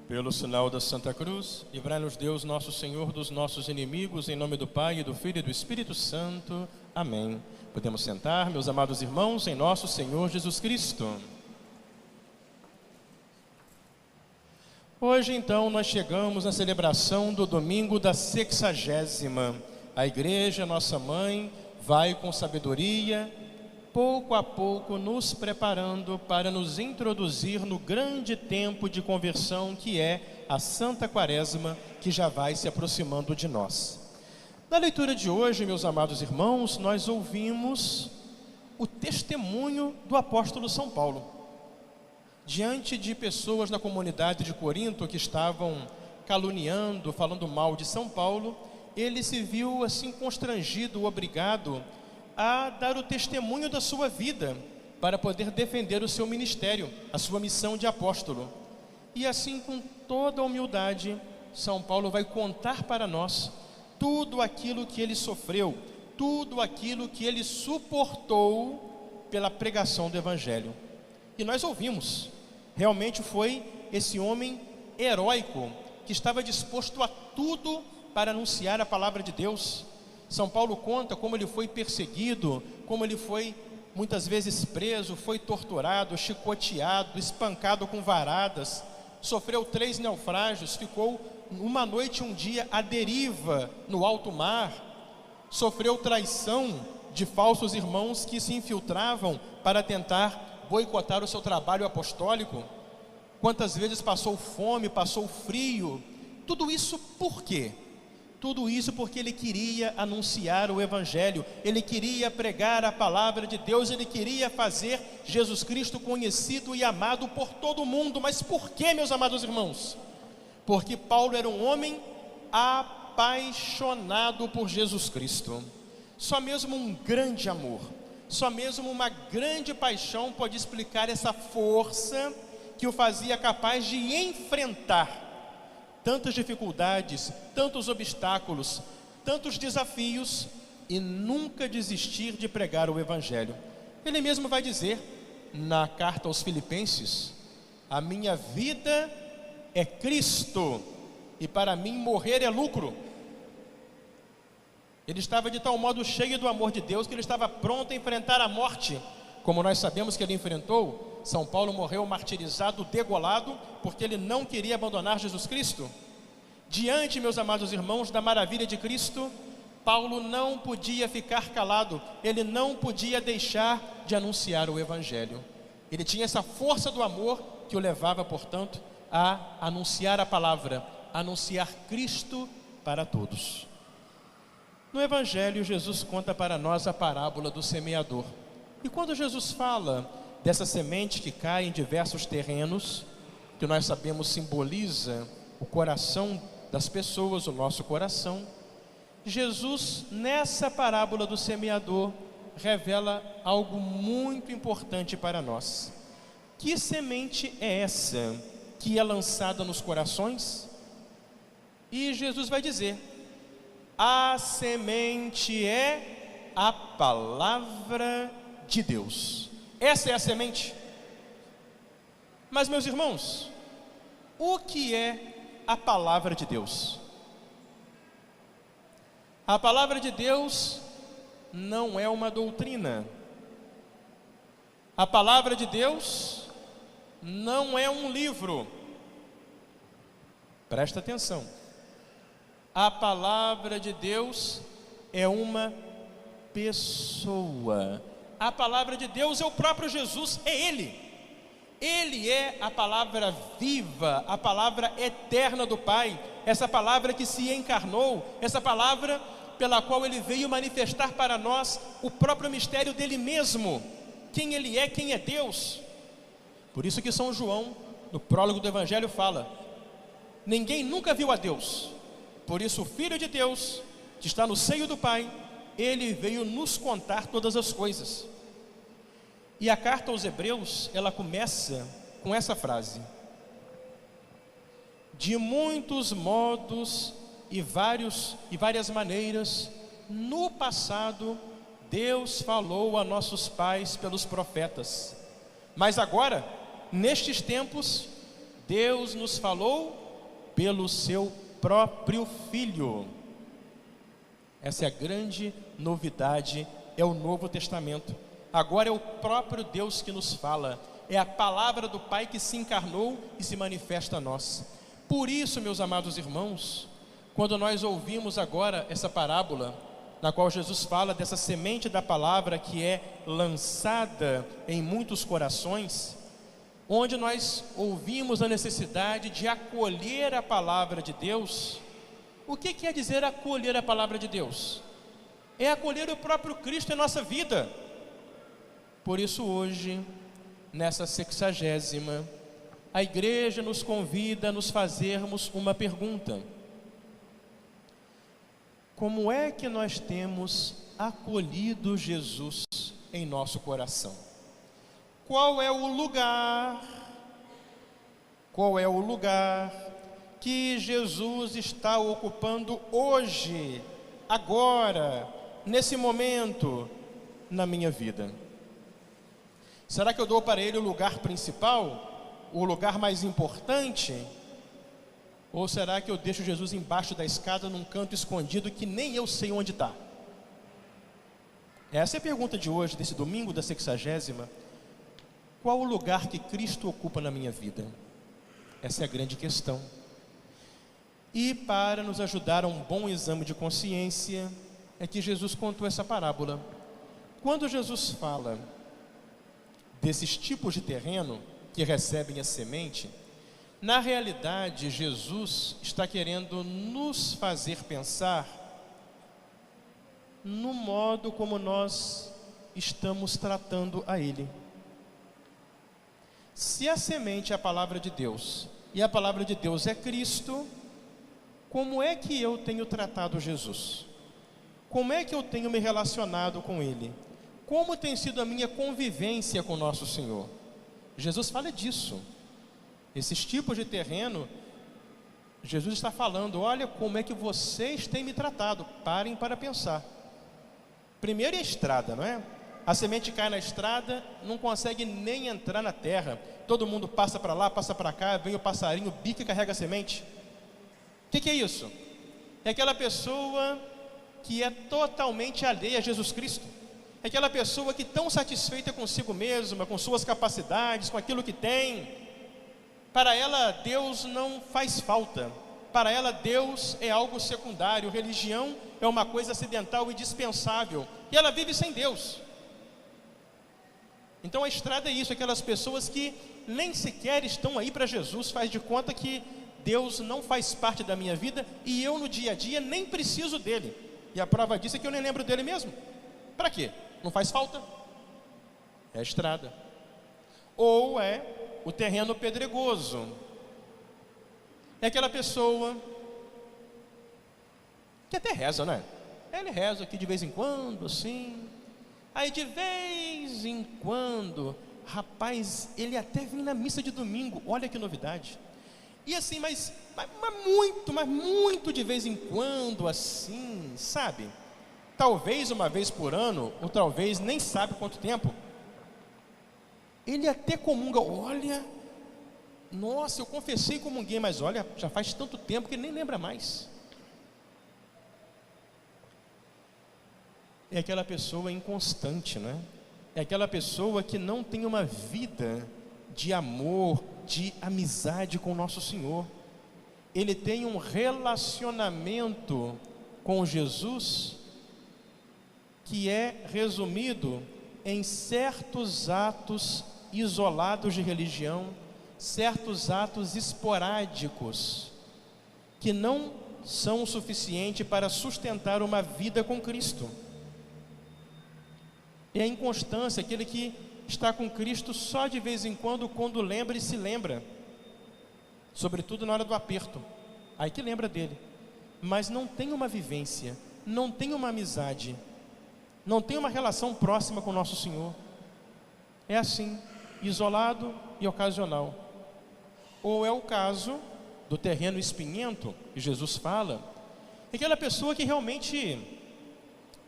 Pelo sinal da Santa Cruz, livrai-nos Deus, nosso Senhor, dos nossos inimigos, em nome do Pai, e do Filho e do Espírito Santo. Amém. Podemos sentar, meus amados irmãos, em nosso Senhor Jesus Cristo. Hoje, então, nós chegamos à celebração do domingo da 60ª. A Igreja, nossa mãe, vai com sabedoria, pouco a pouco nos preparando para nos introduzir no grande tempo de conversão que é a Santa Quaresma, que já vai se aproximando de nós. Na leitura de hoje, meus amados irmãos, nós ouvimos o testemunho do apóstolo São Paulo. Diante de pessoas na comunidade de Corinto que estavam caluniando, falando mal de São Paulo, ele se viu assim constrangido, obrigado a dar o testemunho da sua vida para poder defender o seu ministério, a sua missão de apóstolo. E assim, com toda a humildade, São Paulo vai contar para nós tudo aquilo que ele sofreu, tudo aquilo que ele suportou pela pregação do Evangelho. E nós ouvimos, realmente foi esse homem heróico que estava disposto a tudo para anunciar a palavra de Deus. São Paulo conta como ele foi perseguido, como ele foi muitas vezes preso, foi torturado, chicoteado, espancado com varadas, sofreu 3 naufrágios, ficou uma noite e um dia à deriva no alto mar, sofreu traição de falsos irmãos que se infiltravam para tentar boicotar o seu trabalho apostólico. Quantas vezes passou fome, passou frio, tudo isso por quê? Tudo isso porque ele queria anunciar o Evangelho, ele queria pregar a palavra de Deus, ele queria fazer Jesus Cristo conhecido e amado por todo mundo. Mas por quê, meus amados irmãos? Porque Paulo era um homem apaixonado por Jesus Cristo. Só mesmo um grande amor, só mesmo uma grande paixão pode explicar essa força que o fazia capaz de enfrentar tantas dificuldades, tantos obstáculos, tantos desafios e nunca desistir de pregar o Evangelho. Ele mesmo vai dizer na carta aos Filipenses: a minha vida é Cristo e para mim morrer é lucro. Ele estava de tal modo cheio do amor de Deus que ele estava pronto a enfrentar a morte, como nós sabemos que ele enfrentou. São Paulo morreu martirizado, degolado, porque ele não queria abandonar Jesus Cristo. Diante, meus amados irmãos, da maravilha de Cristo, Paulo não podia ficar calado, ele não podia deixar de anunciar o Evangelho. Ele tinha essa força do amor que o levava, portanto, a anunciar a palavra, a anunciar Cristo para todos. No Evangelho, Jesus conta para nós a parábola do semeador. E quando Jesus fala dessa semente que cai em diversos terrenos, que nós sabemos simboliza o coração das pessoas, o nosso coração, Jesus, nessa parábola do semeador, revela algo muito importante para nós. Que semente é essa que é lançada nos corações? E Jesus vai dizer: a semente é a palavra de Deus. Essa é a semente. Mas, meus irmãos, o que é a palavra de Deus? A palavra de Deus não é uma doutrina. A palavra de Deus não é um livro. Presta atenção. A palavra de Deus é uma pessoa. A palavra de Deus é o próprio Jesus, é Ele. Ele é a palavra viva, a palavra eterna do Pai, essa palavra que se encarnou, essa palavra pela qual Ele veio manifestar para nós o próprio mistério dEle mesmo, quem Ele é, quem é Deus. Por isso que São João, no prólogo do Evangelho, fala: ninguém nunca viu a Deus, por isso o Filho de Deus, que está no seio do Pai, Ele veio nos contar todas as coisas. E a carta aos Hebreus, ela começa com essa frase: de muitos modos e várias maneiras, no passado, Deus falou a nossos pais pelos profetas. Mas agora, nestes tempos, Deus nos falou pelo seu próprio Filho. Essa é a grande novidade, é o Novo Testamento. Agora é o próprio Deus que nos fala, é a palavra do Pai que se encarnou e se manifesta a nós. Por isso, meus amados irmãos, quando nós ouvimos agora essa parábola, na qual Jesus fala dessa semente da palavra que é lançada em muitos corações, onde nós ouvimos a necessidade de acolher a palavra de Deus. O que quer dizer acolher a palavra de Deus? É acolher o próprio Cristo em nossa vida. Por isso hoje, nessa 60ª, a igreja nos convida a nos fazermos uma pergunta: como é que nós temos acolhido Jesus em nosso coração? Qual é o lugar que Jesus está ocupando hoje, agora, nesse momento, na minha vida? Será que eu dou para ele o lugar principal, o lugar mais importante? Ou será que eu deixo Jesus embaixo da escada, num canto escondido que nem eu sei onde está? Essa é a pergunta de hoje, desse domingo da 60ª. Qual o lugar que Cristo ocupa na minha vida? Essa é a grande questão. E para nos ajudar a um bom exame de consciência, é que Jesus contou essa parábola. Quando Jesus fala desses tipos de terreno que recebem a semente, na realidade, Jesus está querendo nos fazer pensar no modo como nós estamos tratando a Ele. Se a semente é a palavra de Deus, e a palavra de Deus é Cristo, como é que eu tenho tratado Jesus? Como é que eu tenho me relacionado com Ele? Como tem sido a minha convivência com nosso Senhor? Jesus fala disso. Esses tipos de terreno, Jesus está falando: olha como é que vocês têm me tratado, parem para pensar. Primeiro é a estrada, não é? A semente cai na estrada, não consegue nem entrar na terra. Todo mundo passa para lá, passa para cá, vem o passarinho, bica e carrega a semente. O que é isso? É aquela pessoa que é totalmente alheia a Jesus Cristo. É aquela pessoa que, tão satisfeita consigo mesma, com suas capacidades, com aquilo que tem, para ela Deus não faz falta. Para ela Deus é algo secundário. Religião é uma coisa acidental e dispensável, e ela vive sem Deus. Então a estrada é isso, aquelas pessoas que nem sequer estão aí para Jesus, faz de conta que Deus não faz parte da minha vida, e eu no dia a dia nem preciso dele. E a prova disso é que eu nem lembro dele mesmo. Para quê? Não faz falta. É a estrada. Ou é o terreno pedregoso. É aquela pessoa que até reza, né? Ele reza aqui de vez em quando, assim. Aí de vez em quando, rapaz, ele até vem na missa de domingo. Olha que novidade. E assim, mas muito de vez em quando, assim, sabe? Talvez uma vez por ano, ou talvez nem sabe quanto tempo. Ele até comunga, olha, nossa, eu confessei e comunguei, mas olha, já faz tanto tempo que ele nem lembra mais. É aquela pessoa inconstante, né? É aquela pessoa que não tem uma vida de amor, de amizade com o nosso Senhor. Ele tem um relacionamento com Jesus que é resumido em certos atos isolados de religião, certos atos esporádicos, que não são o suficiente para sustentar uma vida com Cristo. É a inconstância, aquele que está com Cristo só de vez em quando lembra e se lembra, sobretudo na hora do aperto, aí que lembra dele, mas não tem uma vivência, não tem uma amizade, não tem uma relação próxima com o nosso Senhor. É assim, isolado e ocasional. Ou é o caso do terreno espinhento, que Jesus fala, é aquela pessoa que realmente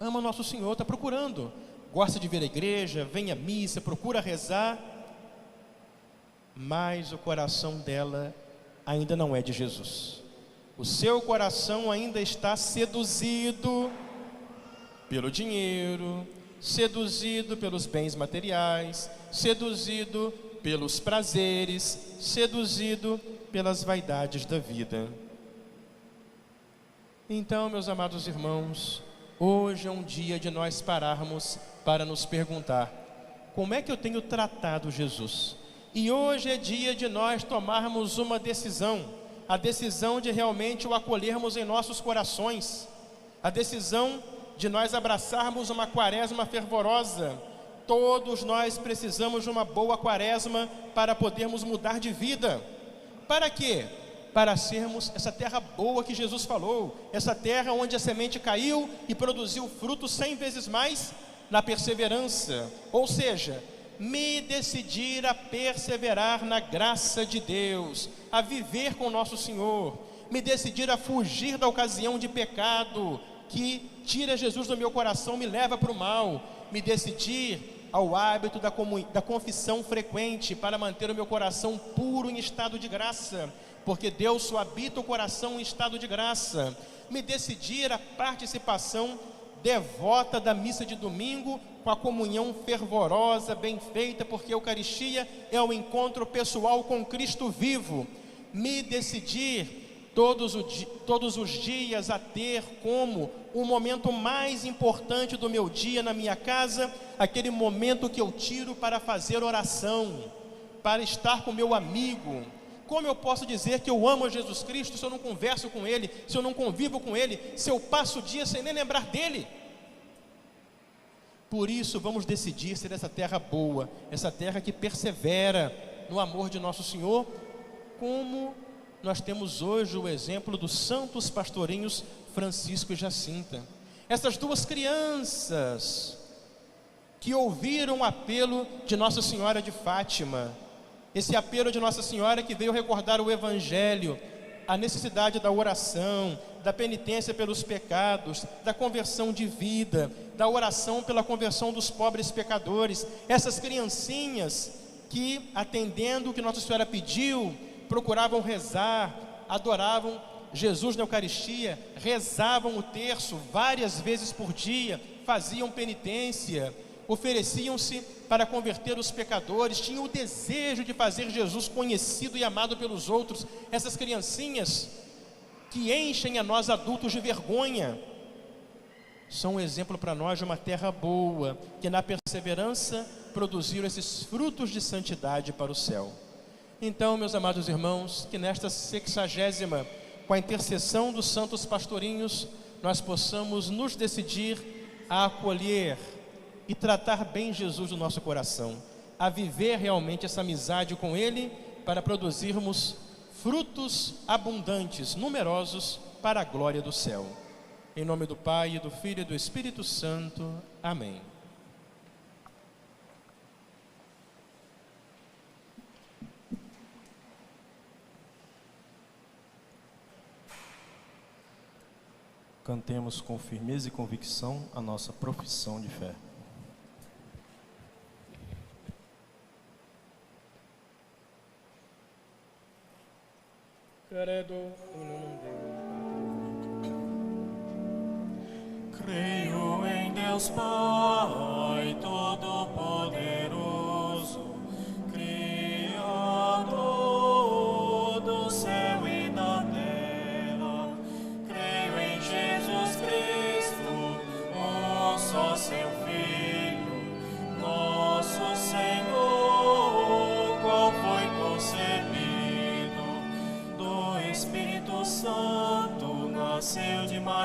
ama nosso Senhor, está procurando, gosta de vir à igreja, vem à missa, procura rezar, mas o coração dela ainda não é de Jesus. O seu coração ainda está seduzido pelo dinheiro, seduzido pelos bens materiais, seduzido pelos prazeres, seduzido pelas vaidades da vida. Então, meus amados irmãos, hoje é um dia de nós pararmos para nos perguntar: como é que eu tenho tratado Jesus? E hoje é dia de nós tomarmos uma decisão, a decisão de realmente o acolhermos em nossos corações, a decisão de nós abraçarmos uma quaresma fervorosa. Todos nós precisamos de uma boa quaresma para podermos mudar de vida. Para quê? Para sermos essa terra boa que Jesus falou, essa terra onde a semente caiu e produziu frutos 100 vezes mais na perseverança. Ou seja, me decidir a perseverar na graça de Deus, a viver com nosso Senhor, me decidir a fugir da ocasião de pecado que tira Jesus do meu coração, me leva para o mal, me decidir ao hábito da confissão frequente para manter o meu coração puro em estado de graça, porque Deus só habita o coração em estado de graça, me decidir a participação devota da missa de domingo, com a comunhão fervorosa, bem feita, porque a Eucaristia é o encontro pessoal com Cristo vivo, me decidir todos os dias a ter como o momento mais importante do meu dia na minha casa, aquele momento que eu tiro para fazer oração, para estar com meu amigo. Como eu posso dizer que eu amo Jesus Cristo se eu não converso com Ele, se eu não convivo com Ele, se eu passo o dia sem nem lembrar dEle? Por isso vamos decidir ser essa terra boa, essa terra que persevera no amor de nosso Senhor, como nós temos hoje o exemplo dos santos pastorinhos Francisco e Jacinta. Essas duas crianças que ouviram o apelo de Nossa Senhora de Fátima, esse apelo de Nossa Senhora que veio recordar o Evangelho, a necessidade da oração, da penitência pelos pecados, da conversão de vida, da oração pela conversão dos pobres pecadores. Essas criancinhas que, atendendo o que Nossa Senhora pediu, procuravam rezar, adoravam Jesus na Eucaristia, rezavam o terço várias vezes por dia, faziam penitência, ofereciam-se para converter os pecadores, tinham o desejo de fazer Jesus conhecido e amado pelos outros. Essas criancinhas que enchem a nós adultos de vergonha, são um exemplo para nós de uma terra boa, que na perseverança produziram esses frutos de santidade para o céu. Então, meus amados irmãos, que nesta 60ª, com a intercessão dos santos pastorinhos, nós possamos nos decidir a acolher e tratar bem Jesus no nosso coração, a viver realmente essa amizade com Ele, para produzirmos frutos abundantes, numerosos, para a glória do céu. Em nome do Pai, do Filho e do Espírito Santo. Amém. Cantemos com firmeza e convicção a nossa profissão de fé. Credo in unum Deum. Creio em Deus Pai Todo-Poderoso, Criador do céu e da terra. Creio em Jesus Cristo, um só seu Filho, nosso Senhor, qual foi concebido do Espírito Santo, nasceu de Maria.